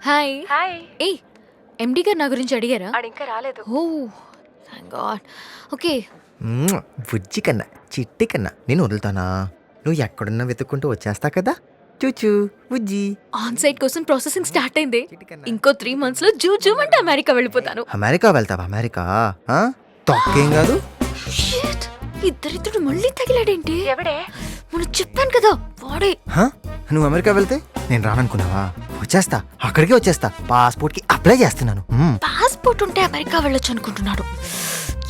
Hi. Hi. ఏ ఎండి గారు నా గురించి అడిగారా? ఇంకా రాలేదు. ఓ థాంక్ గాడ్. ఓకే. బుజ్జి కన్నా చిట్టి కన్నా నేను వదులుతానా? నువ్వు ఎక్కడున్నా వెతుక్కుంటూ వచ్చేస్తా కదా. చూచూ బుజ్జి. ఆన్ సైట్ కోసం ప్రాసెసింగ్ స్టార్ట్ అయింది. ఇంకో 3 months లో జూ అంటే అమెరికా వెళ్ళిపోతాను. అమెరికా వెళ్తావా? అమెరికా తొక్కేం కాదు. షిట్, ఇద్దరిద్దరు మళ్ళీ తగిలాడేంటి? ఎవడే? మనం చెప్పాను కదా వాడే. నువ్వు అమెరికా వెళ్తే నేను రాననుకున్నావా? వచ్చేస్తా, అక్కడికే వచ్చేస్తా. పాస్పోర్ట్ కి అప్లై చేస్తున్నాను. పాస్పోర్ట్ ఉంటే అమెరికా వెళ్ళొచ్చు అనుకుంటున్నాడు.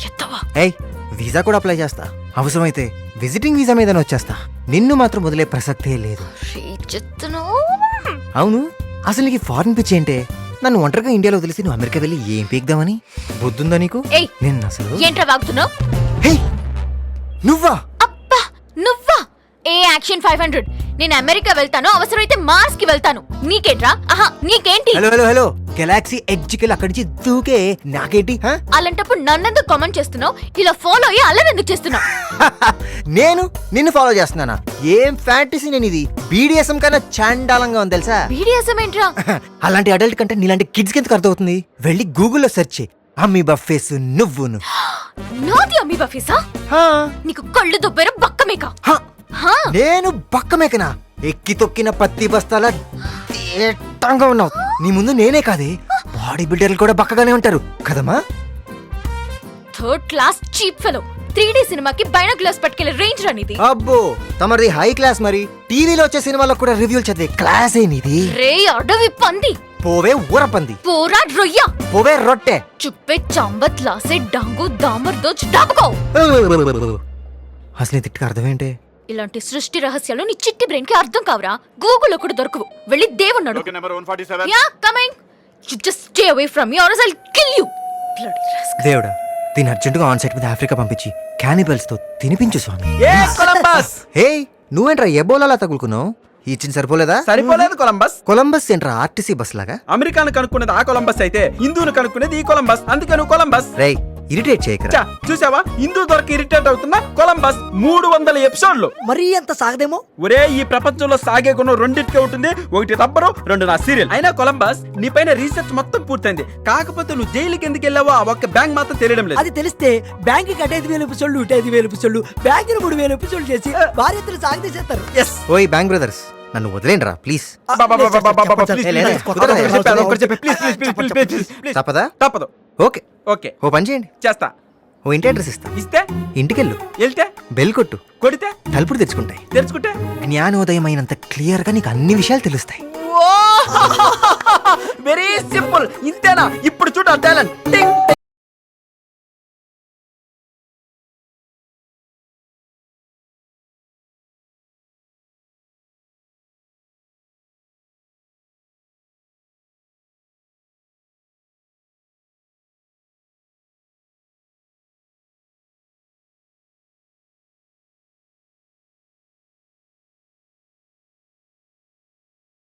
ఎత్తవా? ఏయ్, వీసా కూడా అప్లై చేస్తా. అవసరమైతే విజిటింగ్ వీసా మీద వచ్చేస్తా. నిన్ను మాత్రం వదిలే ప్రసక్తే లేదు. అవును, అసలు నీకు ఫారెన్ పిచ్చి ఏంటే? నన్ను ఒంటరిగా ఇండియాలో వదిలేసి నువ్వు అమెరికా వెళ్ళి ఏం పీక్దామని బుద్ధుందా నీకు? నిన్న అసలు ఏంట్రా వాగుతున్నావు? నువ్వా? అబ్బా నువ్వా? ఏ యాక్షన్ 500. నేను అమెరికా వెళ్తాను, అవసరమైతే మార్స్ కి వెళ్తాను. నీకేంట్రా? ఆహా నీకేంటి? హలో హలో హలో, గెలాక్సీ ఎడ్జ్కి అక్కడి నుంచి దూకే నాకేంటి? అలాంటప్పుడు నన్నెందుకు కామెంట్ చేస్తున్నావు? ఇలా ఫాలో అయ్యి అల్లరెందుకు చేస్తున్నావు? నేను నిన్ను ఫాలో చేస్తున్నానా? ఏం ఫ్యాంటసీ నేను ఇది. BDSM కన్నా చాండాలంగా ఉంది తెలుసా? BDSM ఏంట్రా? అలాంటి అడల్ట్ కంటే నీలాంటి కిడ్స్ కి ఎందుకు అర్థమవుతుంది? వెళ్ళి గూగుల్లో సెర్చ్ చేయి. అమ్మీబా ఫేస్ నువ్వును. నాది అమ్మీబా ఫేసా? నీకు కళ్ళు దొబ్బేరా బక్కమేక? నేను బక్కమేకనా? ఎక్కి తొక్కిన పత్తి బస్తాల ఏటంగా ఉన్నావు. నీ ముందు నేనే కాదే, బాడీ బిల్డర్లు కూడా బక్కగానే ఉంటారు కదమ్మా. 3rd class cheap fellow. 3D సినిమాకి బైనాక్యులర్స్ పట్టుకెళ్ళే రేంజ్ రానిది. అబ్బో, తమరిది హై క్లాస్. మరి టీవీలో వచ్చే సినిమాలకు కూడా రివ్యూలు చదివే క్లాస్ ఏనిది? రే అడవి పంది, పోవే ఊరపంది, పోరా రొయ్య, పోవే రొట్టె, చుప్పే చాంబత్ లాసే డాంగు దామర్ దోచ్ డాబుకో. అసలు తిట్టుకు అర్థం ఏంటే? ఇలాంటి సృష్టి రహస్యాలు నీ చిట్టి బ్రెయిన్ కి అర్థం కావరా? గూగుల్లో కూడా దొరకవు. వెళ్ళి దేవుణ్ణి Okay, number 147. Yeah coming. You just stay away from me or I'll kill you. Bloody rascal. దేవుడా, దీని అర్జెంటుగా ఆన్ సైట్ మీద ఆఫ్రికా పంపించి క్యానిబల్స్ తో తినిపించు స్వామి. హే, నువ్వేంట్రా ఎబోలాలా తగులుకున్నావు? ఇచ్చిన సరిపోలేదా? సరిపోలేదు కొలంబస్. కొలంబస్ ఏంట్రా ఆర్టీసీ బస్ లాగా? అమెరికాను కనుక్కున్నది ఆ కొలంబస్ అయితే హిందూను కనుక్కునేది ఈ కొలంబస్. అందుకే నువ్వు కొలంబస్. రేయ్, ఇరిటేట్ చేయకరా. చూసావా, హిందూ దొరక ఇరిటేట్ అవుతున్నా కొలంబస్ 300 ఎపిసోడ్లు. మరీ అంత సాగదేమో. ఒరే, ఈ ప్రపంచంలో సాగే గుణం రెండింటికే ఉంటుంది. ఒకటి రబ్బరు, 2 నా సీరియల్. అయినా కొలంబస్ నీ పైన రీసెర్చ్ మొత్తం పూర్తయింది. కాకపోతే నువ్వు జైలుకి ఎందుకు వెళ్ళావో ఆ ఒక్క బ్యాంక్ మాత్రం తెలియడం లేదు. అది తెలిస్తే బ్యాంక్ 5,000 ఎపిసోడ్లు 5,000 ఎపిసోడ్లు బ్యాంక్ 3,000 ఎపిసోడ్లు చేసి భార్యతలు సాగదీసేస్తారు. ఓయ్ బ్యాంక్ బ్రదర్స్, నన్ను వదిలేండ్రా ప్లీజ్. తప్పదా? తప్పదు. ఓకే ఓకే, ఓ పని చేయండి, చేస్తా. ఓ ఇంటి అడ్రస్ ఇస్తా. ఇస్తే ఇంటికెళ్ళు, వెళ్తే బెల్ కొట్టు, కొడితే తలుపుడు తెచ్చుకుంటాయి. తెరుచుకుంటే జ్ఞానోదయం అయినంత క్లియర్ గా నీకు అన్ని విషయాలు తెలుస్తాయి. Very simple. ఇంతేనా? ఇప్పుడు చూడు టాలెంట్.